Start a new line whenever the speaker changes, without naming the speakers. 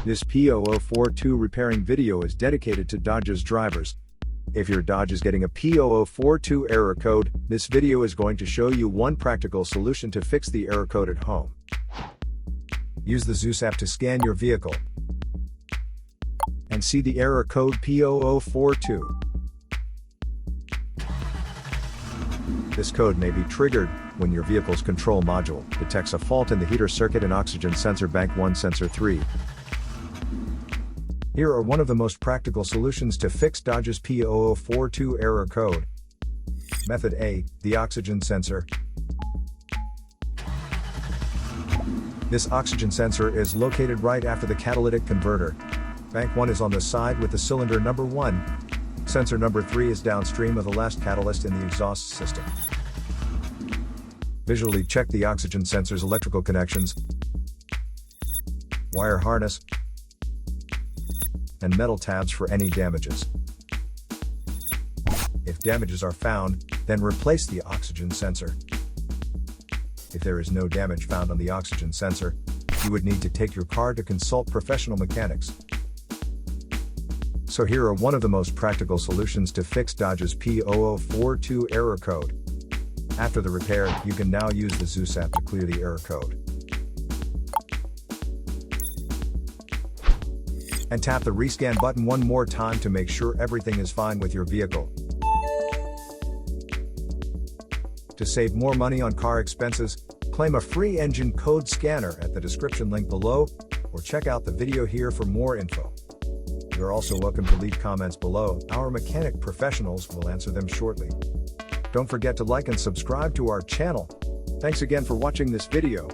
This P0042 repairing video is dedicated to Dodge's drivers. If your Dodge is getting a P0042 error code, this video is going to show you one practical solution to fix the error code at home. Use the HO2S app to scan your vehicle and see the error code P0042. This code may be triggered when your vehicle's control module detects a fault in the heater circuit and oxygen sensor bank 1 sensor 3. Here are one of the most practical solutions to fix Dodge's P0042 error code. Method A, the oxygen sensor. This oxygen sensor is located right after the catalytic converter. Bank 1 is on the side with the cylinder number 1. Sensor number 3 is downstream of the last catalyst in the exhaust system. Visually check the oxygen sensor's electrical connections, wire harness, and metal tabs for any damages. If damages are found, then replace the oxygen sensor. If there is no damage found on the oxygen sensor, you would need to take your car to consult professional mechanics. So here are one of the most practical solutions to fix Dodge's P0042 error code. After the repair, you can now use the HO2S app to clear the error code. And tap the rescan button one more time to make sure everything is fine with your vehicle. To save more money on car expenses, claim a free engine code scanner at the description link below, or check out the video here for more info. You're also welcome to leave comments below. Our mechanic professionals will answer them shortly. Don't forget to like and subscribe to our channel. Thanks again for watching this video.